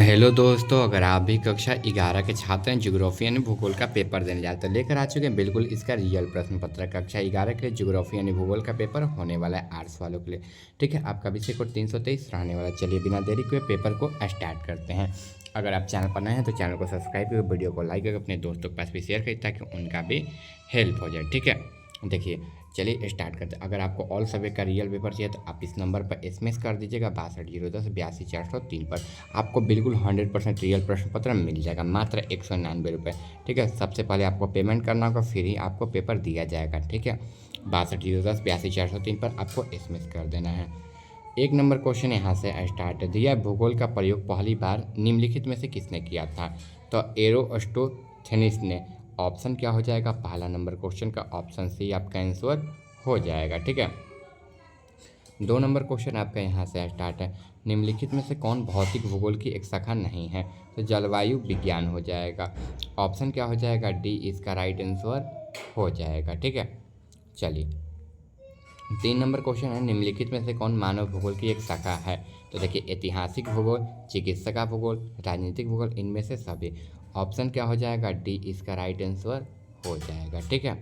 Hello दोस्तों, अगर आप भी कक्षा 11 के छात्र हैं, ज्योग्राफी यानी भूगोल का पेपर देने जाते हैं, लेकर आ चुके हैं बिल्कुल इसका रियल प्रश्न पत्र। कक्षा 11 के लिए ज्योग्राफी यानी भूगोल का पेपर होने वाला है आर्ट्स वालों के लिए। ठीक है, आपका विषय कोड 323 रहने वाला है। चलिए बिना देरी के पेपर को स्टार्ट करते हैं। अगर आप चैनल पर नए हैं तो चैनल को सब्सक्राइब करके वीडियो को लाइक करके अपने दोस्तों के पास भी शेयर करें ताकि उनका भी हेल्प हो जाए। ठीक है, देखिए चलिए स्टार्ट करते हैं। अगर आपको ऑल सब्जेक्ट का रियल पेपर चाहिए तो आप इस नंबर पर एसएमएस कर दीजिएगा 62 010 82 403 पर। आपको बिल्कुल 100% रियल प्रश्न पत्र मिल जाएगा मात्र 199 रुपये। ठीक है, सबसे पहले आपको पेमेंट करना होगा, फिर ही आपको पेपर दिया जाएगा। ठीक है, 62 010 82 403 पर आपको एसएमएस कर देना है। एक नंबर क्वेश्चन यहाँ से स्टार्ट दिया, भूगोल का प्रयोग पहली बार निम्नलिखित में से किसने किया था? तो एरोस्टोथेनिस ने। ऑप्शन क्या हो जाएगा पहला नंबर क्वेश्चन का? ऑप्शन सी आपका आंसर हो जाएगा। ठीक है, 2 नंबर क्वेश्चन आपका यहाँ से स्टार्ट है, निम्नलिखित में से कौन भौतिक भूगोल की एक शाखा नहीं है? तो जलवायु विज्ञान हो जाएगा। ऑप्शन क्या हो जाएगा? डी इसका राइट आंसर हो जाएगा। ठीक है, चलिए 3 नंबर क्वेश्चन है, निम्नलिखित में से कौन मानव भूगोल की एक शाखा है? तो देखिए ऐतिहासिक भूगोल, चिकित्सा भूगोल, राजनीतिक भूगोल, इनमें से सभी। ऑप्शन क्या हो जाएगा? डी इसका राइट आंसर हो जाएगा। ठीक है,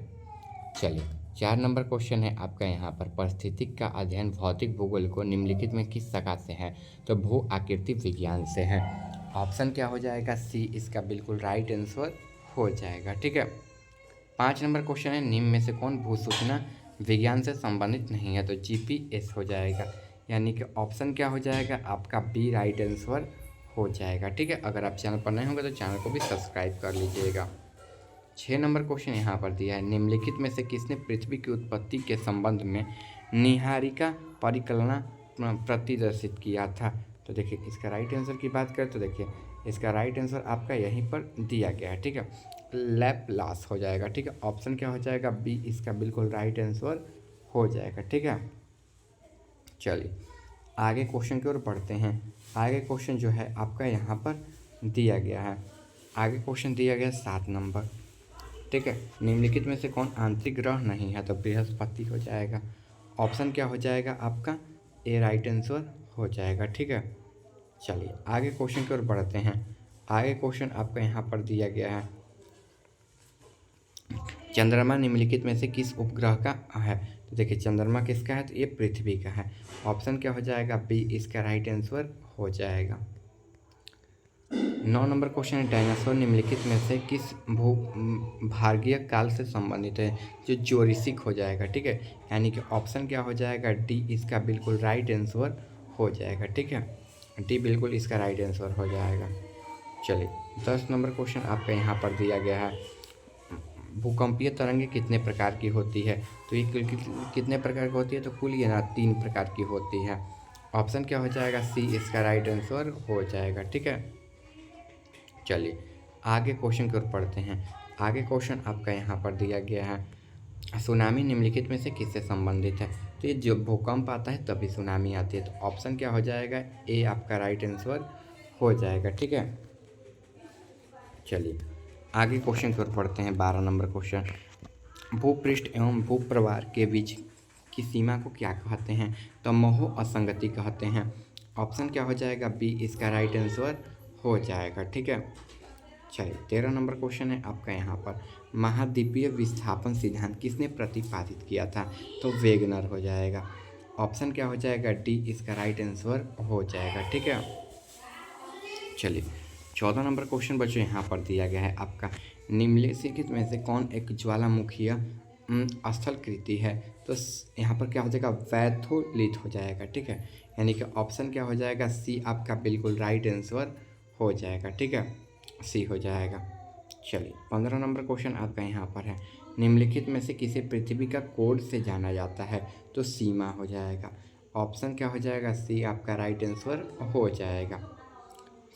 चलिए 4 नंबर क्वेश्चन है आपका यहाँ पर, परिस्थितिक का अध्ययन भौतिक भूगोल को निम्नलिखित में किस शाखा से है? तो भू आकृति विज्ञान से है। ऑप्शन क्या हो जाएगा? सी इसका बिल्कुल राइट आंसर हो जाएगा। ठीक है, 5 नंबर क्वेश्चन है, निम्न में से कौन भू सूचना विज्ञान से संबंधित नहीं है? तो जीपीएस हो जाएगा, यानी कि ऑप्शन क्या हो जाएगा आपका? बी राइट आंसर हो जाएगा। ठीक है, अगर आप चैनल पर नए होंगे तो चैनल को भी सब्सक्राइब कर लीजिएगा। 6 नंबर क्वेश्चन यहाँ पर दिया है, निम्नलिखित में से किसने पृथ्वी की उत्पत्ति के संबंध में निहारिका परिकल्पना प्रतिदर्शित किया था? तो देखिए इसका राइट आंसर की बात करें तो देखिए इसका राइट आंसर आपका यहीं पर दिया गया है। ठीक है, लैपलास हो जाएगा। ठीक है, ऑप्शन क्या हो जाएगा? बी इसका बिल्कुल राइट आंसर हो जाएगा। ठीक है, चलिए आगे क्वेश्चन की ओर बढ़ते हैं। आगे क्वेश्चन जो है आपका यहाँ पर दिया गया है, आगे क्वेश्चन दिया गया 7 नंबर। ठीक है, निम्नलिखित में से कौन आंतरिक ग्रह नहीं है? तो बृहस्पति हो जाएगा। ऑप्शन क्या हो जाएगा आपका? ए राइट आंसर हो जाएगा। ठीक है, चलिए आगे क्वेश्चन की ओर बढ़ते हैं। आगे क्वेश्चन आपका यहाँ पर दिया गया है, चंद्रमा निम्नलिखित में से किस उपग्रह का है? तो देखिए चंद्रमा किसका है? तो ये पृथ्वी का है। ऑप्शन क्या हो जाएगा? बी इसका राइट आंसर हो जाएगा। 9 नंबर क्वेश्चन है, डायनासोर निम्नलिखित में से किस भूभार्गीय काल से संबंधित है? जो जोरिसिक हो जाएगा। ठीक है, यानी कि ऑप्शन क्या हो जाएगा? डी इसका बिल्कुल राइट आंसर हो जाएगा। ठीक है, डी बिल्कुल इसका राइट आंसर हो जाएगा। चलिए 10 नंबर क्वेश्चन आपका यहाँ पर दिया गया है, भूकंपीय तरंगें कितने प्रकार की होती है? तो ये कितने प्रकार की होती है? तो कुल ये ना 3 प्रकार की होती है। ऑप्शन क्या हो जाएगा? सी इसका राइट आंसर हो जाएगा। ठीक है, चलिए आगे क्वेश्चन की ओर पढ़ते हैं। आगे क्वेश्चन आपका यहाँ पर दिया गया है, सुनामी निम्नलिखित में से किससे संबंधित है? तो ये जब भूकंप आता है तभी सुनामी आती है। तो ऑप्शन क्या हो जाएगा? ए आपका राइट आंसर हो जाएगा। ठीक है, चलिए आगे क्वेश्चन की ओर पढ़ते हैं। 12 नंबर क्वेश्चन, भूपृष्ठ एवं भूप्रवाह के बीच की सीमा को क्या कहते हैं? तो मोह असंगति कहते हैं। ऑप्शन क्या हो जाएगा? बी इसका राइट आंसर हो जाएगा। ठीक है, चलिए 13 नंबर क्वेश्चन है आपका यहाँ पर, महाद्वीपीय विस्थापन सिद्धांत किसने प्रतिपादित किया था? तो वेगनर हो जाएगा। ऑप्शन क्या हो जाएगा? डी इसका राइट आंसर हो जाएगा। ठीक है, चलिए 14 नंबर क्वेश्चन बच्चों यहाँ पर दिया गया है आपका, निम्नलिखित में से कौन एक ज्वालामुखीय स्थलकृति है? तो यहाँ पर क्या हो जाएगा? वैथोलिथ हो जाएगा। ठीक है, यानी कि ऑप्शन क्या हो जाएगा? सी आपका बिल्कुल राइट आंसर हो जाएगा। ठीक है, सी हो जाएगा। चलिए 15 नंबर क्वेश्चन आपका यहाँ पर है, निम्नलिखित में से किसे पृथ्वी का कोड से जाना जाता है? तो सीमा हो जाएगा। ऑप्शन क्या हो जाएगा? सी आपका राइट आंसर हो जाएगा।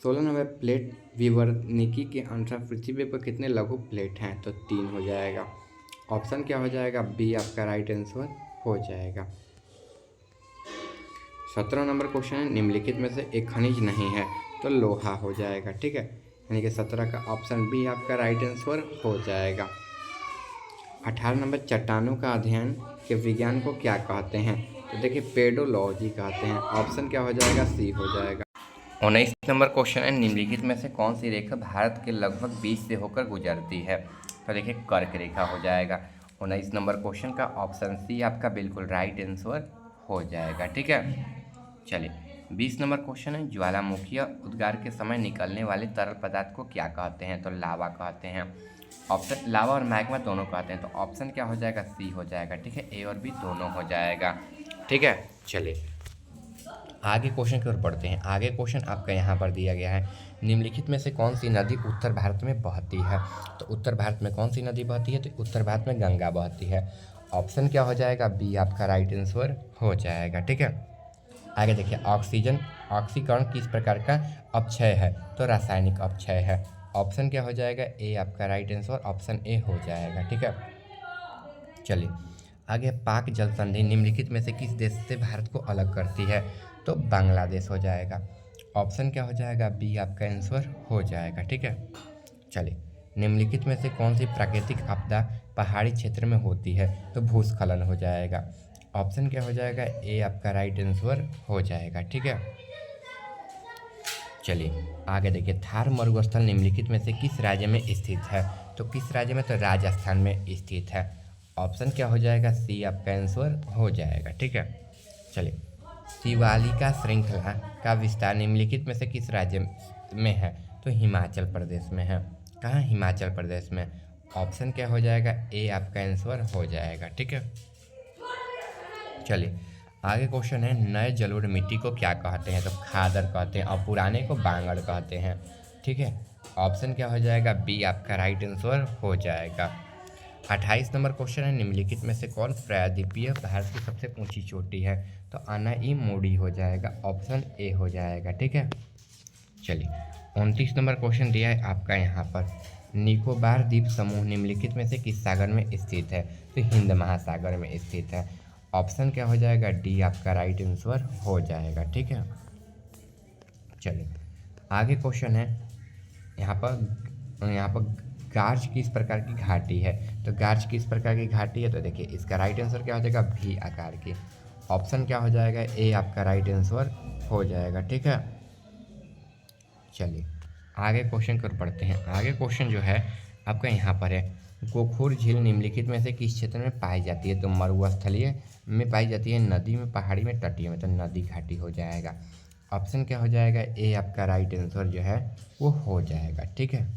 16 नंबर, प्लेट विवर्तनिकी के अनुसार पृथ्वी पर कितने लघु प्लेट हैं? तो 3 हो जाएगा। ऑप्शन क्या हो जाएगा? बी आपका राइट आंसर हो जाएगा। 17 नंबर क्वेश्चन है, निम्नलिखित में से एक खनिज नहीं है? तो लोहा हो जाएगा। ठीक है, यानी कि 17 का ऑप्शन बी आपका राइट आंसर हो जाएगा। 18 नंबर, चट्टानों का अध्ययन के विज्ञान को क्या कहते हैं? तो देखिए पेडोलॉजी कहते हैं। ऑप्शन क्या हो जाएगा? सी हो जाएगा। 19 नंबर क्वेश्चन है, निम्नलिखित में से कौन सी रेखा भारत के लगभग बीच से होकर गुजरती है? तो देखिए कर्क रेखा हो जाएगा। 19 नंबर क्वेश्चन का ऑप्शन सी आपका बिल्कुल राइट आंसर हो जाएगा। ठीक है, चलिए 20 नंबर क्वेश्चन है, ज्वालामुखीय उद्गार के समय निकलने वाले तरल पदार्थ को क्या कहते हैं? तो लावा कहते हैं। ऑप्शन लावा और मैग्मा दोनों कहते हैं, तो ऑप्शन क्या हो जाएगा? सी हो जाएगा। ठीक है, ए और बी दोनों हो जाएगा। ठीक है, चलिए आगे क्वेश्चन की ओर बढ़ते हैं। आगे क्वेश्चन आपका यहाँ पर दिया गया है, निम्नलिखित में से कौन सी नदी उत्तर भारत में बहती है? तो उत्तर भारत में कौन सी नदी बहती है? तो उत्तर भारत में गंगा बहती है। ऑप्शन क्या हो जाएगा? बी आपका राइट आंसर हो जाएगा। ठीक है, आगे देखिए, ऑक्सीकरण किस प्रकार का अपक्षय है? तो रासायनिक अपक्षय है। ऑप्शन क्या हो जाएगा? ए आपका राइट आंसर, ऑप्शन ए हो जाएगा। ठीक है, चलिए आगे, पाक जल संधि निम्नलिखित में से किस देश से भारत को अलग करती है? तो बांग्लादेश हो जाएगा। ऑप्शन क्या हो जाएगा? बी आपका आंसर हो जाएगा। ठीक है, चलिए निम्नलिखित में से कौन सी प्राकृतिक आपदा पहाड़ी क्षेत्र में होती है? तो भूस्खलन हो जाएगा। ऑप्शन क्या हो जाएगा? ए आपका राइट आंसर हो जाएगा। ठीक है, चलिए आगे देखिए, थार मरुस्थल निम्नलिखित में से किस राज्य में स्थित है? तो किस राज्य में? तो राजस्थान में स्थित है। ऑप्शन क्या हो जाएगा? सी आपका आंसर हो जाएगा। ठीक है, चलिए शिवालिका श्रृंखला का विस्तार निम्नलिखित में से किस राज्य में है? तो हिमाचल प्रदेश में है। कहाँ? हिमाचल प्रदेश में। ऑप्शन क्या हो जाएगा? ए आपका आंसर हो जाएगा। ठीक है, चलिए आगे क्वेश्चन है, नए जलोढ़ मिट्टी को क्या कहते हैं? तो खादर कहते हैं और पुराने को बांगड़ कहते हैं। ठीक है, ऑप्शन क्या हो जाएगा? बी आपका राइट आंसर हो जाएगा। 28 नंबर क्वेश्चन है, निम्नलिखित में से कौन प्रायद्वीपीय भारत की सबसे ऊंची चोटी है? तो अनाई मोडी हो जाएगा। ऑप्शन ए हो जाएगा। ठीक है, चलिए 29 नंबर क्वेश्चन दिया है आपका यहाँ पर, निकोबार द्वीप समूह निम्नलिखित में से किस सागर में स्थित है? तो हिंद महासागर में स्थित है। ऑप्शन क्या हो जाएगा? डी आपका राइट आंसर हो जाएगा। ठीक है, चलिए आगे क्वेश्चन है, यहाँ पर गार्ज किस प्रकार की घाटी है? तो गार्ज किस प्रकार की घाटी है? तो देखिए इसका राइट आंसर क्या हो जाएगा? भी आकार की। ऑप्शन क्या हो जाएगा? ए आपका राइट आंसर हो जाएगा। ठीक है, चलिए आगे क्वेश्चन कर पढ़ते हैं। आगे क्वेश्चन जो है आपका यहाँ पर है, गोखोर झील निम्नलिखित में से किस क्षेत्र में पाई जाती है? तो मरुस्थलीय में पाई जाती है, नदी में, पहाड़ी में, तटीय में। तो नदी घाटी हो जाएगा। ऑप्शन क्या हो जाएगा? ए आपका राइट आंसर जो है वो हो जाएगा। ठीक है,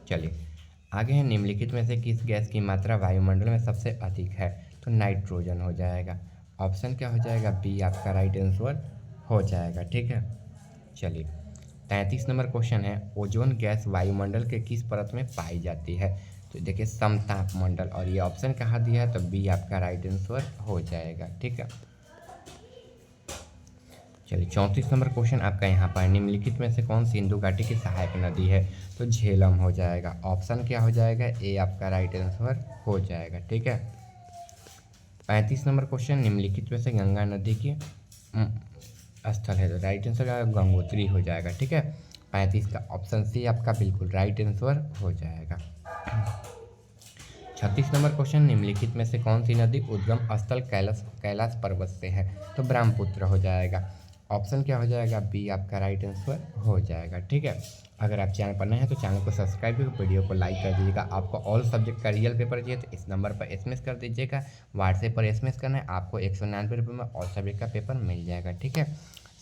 चलिए आगे है, निम्नलिखित में से किस गैस की मात्रा वायुमंडल में सबसे अधिक है? तो नाइट्रोजन हो जाएगा। ऑप्शन क्या हो जाएगा? बी आपका राइट आंसर हो जाएगा। ठीक है, चलिए 33 नंबर क्वेश्चन है, ओजोन गैस वायुमंडल के किस परत में पाई जाती है? तो देखिए समताप मंडल, और ये ऑप्शन कहाँ दिया है? तो बी आपका राइट आंसर हो जाएगा। ठीक है, चलिए 34 नंबर क्वेश्चन आपका यहाँ पर, निम्नलिखित में से कौन सिंधु घाटी की सहायक नदी है? तो झेलम हो जाएगा। ऑप्शन क्या हो जाएगा? ए आपका राइट आंसर हो जाएगा। ठीक है, 35 नंबर क्वेश्चन, निम्नलिखित में से गंगा नदी की स्थल है? तो राइट आंसर गंगोत्री हो जाएगा। ठीक है, 35 का ऑप्शन सी आपका बिल्कुल राइट आंसर हो जाएगा। 36 नंबर क्वेश्चन, निम्नलिखित में से कौन सी नदी उद्गम स्थल कैलाश पर्वत से है? तो ब्रह्मपुत्र हो जाएगा। ऑप्शन क्या हो जाएगा? बी आपका राइट आंसर हो जाएगा। ठीक है, अगर आप चैनल पर नए हैं तो चैनल को सब्सक्राइब करके वीडियो को लाइक कर दीजिएगा। आपको ऑल सब्जेक्ट का रियल पेपर चाहिए तो इस नंबर पर एसएमएस कर दीजिएगा। व्हाट्सएप पर एसएमएस करना है, आपको 199 रुपये में ऑल सब्जेक्ट का पेपर मिल जाएगा। ठीक है,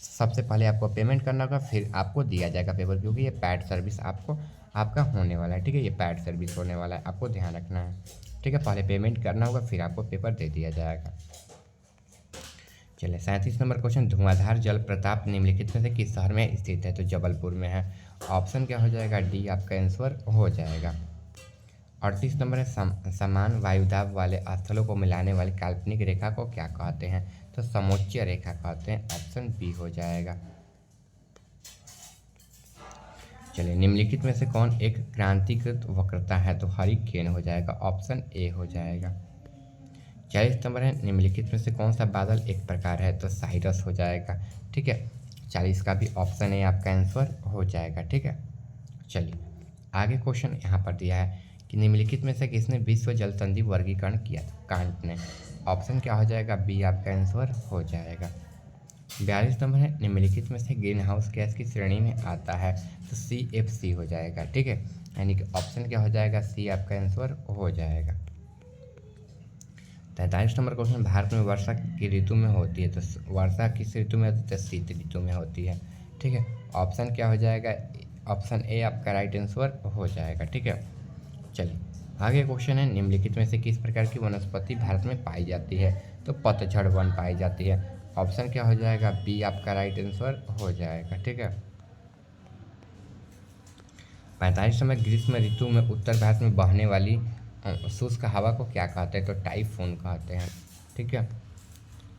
सबसे पहले आपको पेमेंट करना होगा, फिर आपको दिया जाएगा पेपर, क्योंकि ये पैड सर्विस आपका होने वाला है। ठीक है, ये पैड सर्विस होने वाला है, आपको ध्यान रखना है। ठीक है, पहले पेमेंट करना होगा, फिर आपको पेपर दे दिया जाएगा। चलिए 37 नंबर क्वेश्चन, धुआंधार जल प्रताप निम्नलिखित में से किस शहर में स्थित है? तो जबलपुर में है। ऑप्शन क्या हो जाएगा? डी आपका आंसर हो जाएगा। 38 नंबर है, समान वायुदाब वाले स्थलों को मिलाने वाली काल्पनिक रेखा को क्या कहते हैं? तो समोच्च रेखा कहते हैं। ऑप्शन बी हो जाएगा। चलिए निम्नलिखित में से कौन एक क्रांतिकृत वक्रता है? तो हरिकेन हो जाएगा। ऑप्शन ए हो जाएगा। 40 नंबर है, निम्नलिखित में से कौन सा बादल एक प्रकार है? तो साइरस हो जाएगा। ठीक है, 40 का भी ऑप्शन ए आपका आंसर हो जाएगा। ठीक है, चलिए आगे क्वेश्चन यहाँ पर दिया है कि निम्नलिखित में से किसने विश्व जल संधि वर्गीकरण किया? कांट ने। ऑप्शन क्या हो जाएगा? बी आपका आंसर हो जाएगा। 42 नंबर है, निम्नलिखित में से ग्रीन हाउस गैस की श्रेणी में आता है, तो CFC हो जाएगा। ठीक है, यानी कि ऑप्शन क्या हो जाएगा, सी आपका आंसर हो जाएगा। 43 नंबर क्वेश्चन, भारत में वर्षा की ऋतु में होती है, तो वर्षा किस ऋतु में होती है, तो शीत ऋतु में होती है। ठीक है, ऑप्शन क्या हो जाएगा, ऑप्शन ए आपका राइट आंसर हो जाएगा। ठीक है, चलिए आगे क्वेश्चन है, निम्नलिखित में से किस प्रकार की वनस्पति भारत में पाई जाती है, तो पतझड़ वन पाई जाती है। ऑप्शन क्या हो जाएगा, बी आपका राइट आंसर हो जाएगा। ठीक है, 45 नंबर, ग्रीष्म ऋतु में उत्तर भारत में बहने वाली शुष्क हवा को क्या कहते हैं, तो टाइफून कहते हैं। ठीक है,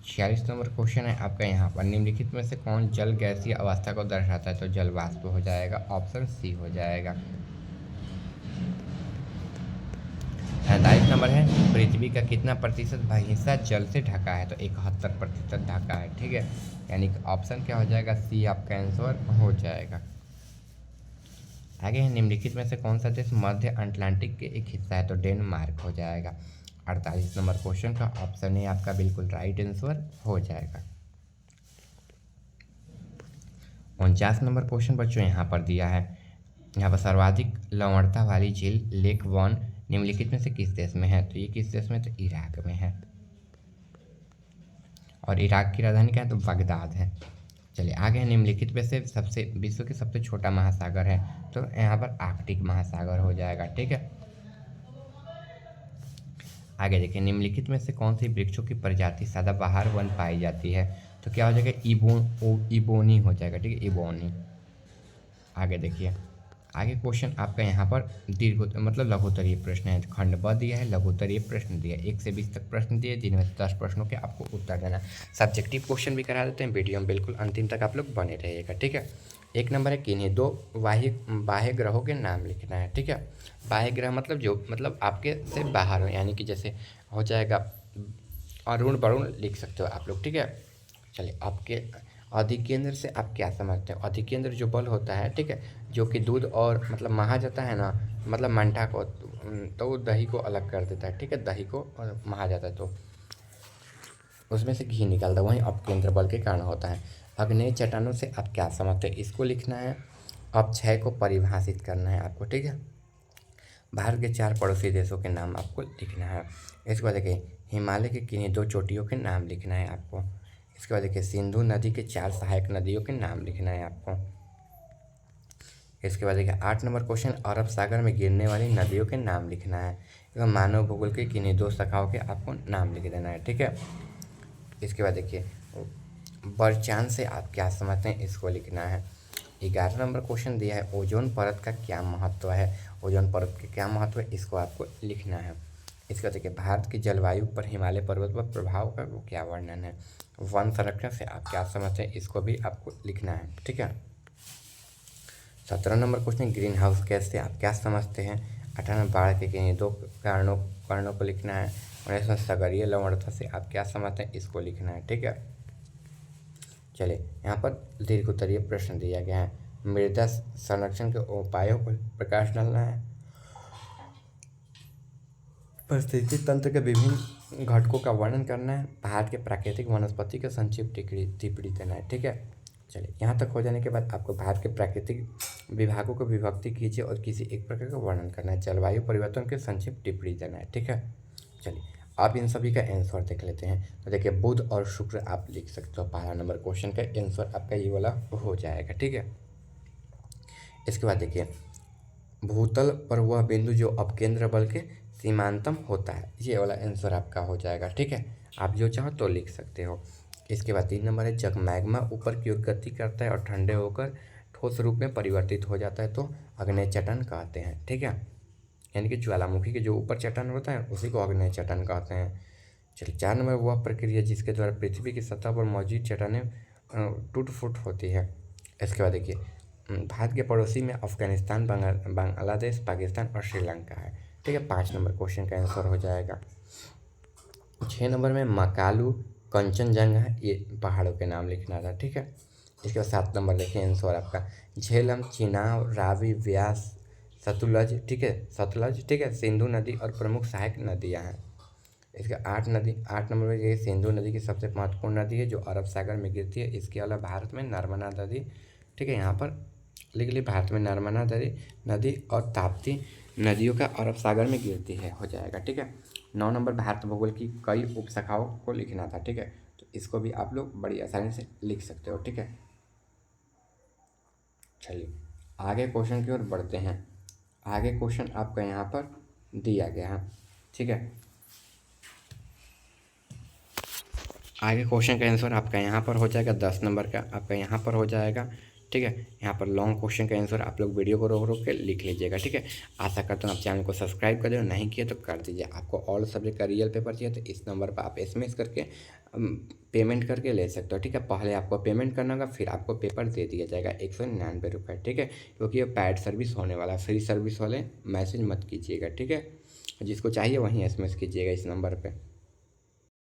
46 नंबर क्वेश्चन है आपका यहाँ पर, निम्नलिखित में से कौन जल गैसीय अवस्था को दर्शाता है, तो जल वाष्प हो जाएगा, ऑप्शन सी हो जाएगा। 47 नंबर है, पृथ्वी का कितना प्रतिशत हिस्सा जल से ढका है, तो 71% ढका है। ठीक है, यानी कि ऑप्शन क्या हो जाएगा, सी आपका आंसर हो जाएगा। आगे है, निम्नलिखित में से कौन सा देश मध्य अटलांटिक के एक हिस्सा है, तो डेनमार्क हो जाएगा। 48 नंबर क्वेश्चन का ऑप्शन है आपका बिल्कुल राइट आंसर हो जाएगा। 49 नंबर क्वेश्चन बच्चों यहाँ पर दिया है, यहाँ पर सर्वाधिक लवणता वाली झील लेक वन निम्नलिखित में से किस देश में है, तो ये किस देश में, तो इराक में है। और इराक की राजधानी क्या है, तो बगदाद है। चलिए आगे है, निम्नलिखित में से सबसे विश्व के सबसे छोटा महासागर है, तो यहाँ पर आर्कटिक महासागर हो जाएगा। ठीक है, आगे देखिए, निम्नलिखित में से कौन सी वृक्षों की प्रजाति सदाबहार वन पाई जाती है, तो क्या हो जाएगा, इबोनी हो जाएगा। ठीक है, इबोनी। आगे देखिए, आगे क्वेश्चन आपका यहाँ पर दीर्घ मतलब लघुत्तरीय प्रश्न है, खंड ब दिया है, लघुत्तरीय प्रश्न दिया है, 1 से 20 तक प्रश्न दिए, जिनमें से 10 प्रश्नों के आपको उत्तर देना है। सब्जेक्टिव क्वेश्चन भी करा देते हैं, वीडियो में बिल्कुल अंतिम तक आप लोग बने रहिएगा। ठीक है, 1 नंबर है, किन्हीं 2 बाह्य ग्रहों के नाम लिखना है। ठीक है, बाह्य ग्रह मतलब जो मतलब आपके से बाहर हो, यानी कि जैसे हो जाएगा अरुण वरुण लिख सकते हो आप लोग। ठीक है, चलिए आपके अधिकेंद्र से आप क्या समझते हो, अधिकेंद्र जो बल होता है, ठीक है, जो कि दूध और मतलब महा जाता है ना, मतलब मंठा को, तो वो दही को अलग कर देता है। ठीक है, दही को महा जाता है तो उसमें से घी निकलता है, वहीं अपकेंद्र बल के कारण होता है। अग्नेय चट्टानों से आप क्या समझते हैं, इसको लिखना है। अपक्षय को परिभाषित करना है आपको। ठीक है, भारत के 4 पड़ोसी देशों के नाम आपको लिखना है। इसके बाद देखिए, हिमालय के किन्हीं 2 चोटियों के नाम लिखना है आपको। इसके बाद देखिए, सिंधु नदी के 4 सहायक नदियों के नाम लिखना है आपको। इसके बाद देखिए, 8 नंबर क्वेश्चन, अरब सागर में गिरने वाली नदियों के नाम लिखना है। एवं मानव भूगोल के किन्हीं 2 शाखाओं के आपको नाम लिख देना है। ठीक है, इसके बाद देखिए, बरचांद से आप क्या समझते हैं, इसको लिखना है। 11 नंबर क्वेश्चन दिया है, ओजोन परत का क्या महत्व है, ओजोन परत का क्या महत्व है, इसको आपको लिखना है। इसका देखिए, भारत की जलवायु पर हिमालय पर्वत पर प्रभाव का वो क्या वर्णन है। वन संरक्षण से आप क्या समझते हैं, इसको भी आपको लिखना है। ठीक है, 17 number question, green house gas से आप क्या समझते हैं। 18 बाढ़ के किन्हीं 2 कारणों को लिखना है। 19 सागरीय लवणता से आप क्या समझते हैं, इसको लिखना है। ठीक है, चलिए यहाँ पर दीर्घ उत्तरीय प्रश्न दिया गया है, मृदा संरक्षण के उपायों पर प्रकाश डालना है। परिस्थिति तंत्र के विभिन्न घटकों का वर्णन करना है। भारत के प्राकृतिक वनस्पति का संक्षिप्त टिप्पणी देना है। ठीक है, चलिए यहाँ तक हो जाने के बाद आपको भारत के प्राकृतिक विभागों को विभक्ति कीजिए और किसी एक प्रकार का वर्णन करना है। जलवायु परिवर्तन के संक्षिप्त टिप्पणी देना है। ठीक है, चलिए आप इन सभी का आंसर देख लेते हैं। तो देखिए, बुध और शुक्र आप लिख सकते हो, पहला नंबर क्वेश्चन का आंसर आपका ये वाला हो जाएगा। ठीक है, इसके बाद देखिए, भूतल पर वह बिंदु जो अपकेंद्र बल के सीमांतम होता है, ये वाला आंसर आपका हो जाएगा। ठीक है, आप जो चाहो तो लिख सकते हो। इसके बाद 3 नंबर है, जब मैग्मा ऊपर की ओर गति करता है और ठंडे होकर ठोस रूप में परिवर्तित हो जाता है तो अग्नेय चट्टान कहते हैं। ठीक है, यानी कि ज्वालामुखी के जो ऊपर चट्टान होता है उसी को अग्नेय चट्टान कहते हैं। चलिए 4 नंबर, वह प्रक्रिया जिसके द्वारा पृथ्वी की सतह पर मौजूद चट्टानें टूट फूट होती है। इसके बाद देखिए, भारत के पड़ोसी में अफगानिस्तान, बांग्लादेश, पाकिस्तान और श्रीलंका है। ठीक है, 5 नंबर क्वेश्चन का आंसर हो जाएगा। 6 नंबर में मकालू, कंचनजंगा, ये पहाड़ों के नाम लिखना था। ठीक है, इसके बाद 7 नंबर देखिए आंसर आपका, झेलम, चिनाब, रावी, व्यास, सतलज। ठीक है, सतलज। ठीक है, सिंधु नदी और प्रमुख सहायक नदियाँ हैं। इसका 8 नंबर में ये सिंधु नदी की सबसे महत्वपूर्ण नदी है जो अरब सागर में गिरती है। इसके अलावा भारत में नर्मदा नदी, ठीक है, यहाँ पर लिख ली, भारत में नर्मदा नदी नदी और ताप्ती नदियों का अरब सागर में गिरती है, हो जाएगा, ठीक है। 9 नंबर भारत भूगोल की कई उपशाखाओं को लिखना था, ठीक है, तो इसको भी आप लोग बड़ी आसानी से लिख सकते हो, ठीक है। चलिए आगे क्वेश्चन की ओर बढ़ते हैं। आगे क्वेश्चन आपका यहाँ पर दिया गया है, ठीक है। आगे क्वेश्चन का आंसर आपका यहाँ पर हो जाएगा 10 नंबर का, आपका यहाँ पर हो जाएगा, ठीक है। यहाँ पर लॉन्ग क्वेश्चन का आंसर आप लोग वीडियो को रोक रोक के लिख लीजिएगा, ठीक है। आशा करता हूँ आप चैनल को सब्सक्राइब कर दो, नहीं किया तो कर दीजिए। आपको ऑल सब्जेक्ट का रियल पेपर चाहिए तो इस नंबर पर आप एसएमएस करके पेमेंट करके ले सकते हो, ठीक है। पहले आपको पेमेंट करना होगा, फिर आपको पेपर दे दिया जाएगा 199 रुपये, ठीक है, क्योंकि ये पैड सर्विस होने वाला, फ्री सर्विस वाले मैसेज मत कीजिएगा, ठीक है। जिसको चाहिए वहीं एसएमएस कीजिएगा इस नंबर पर।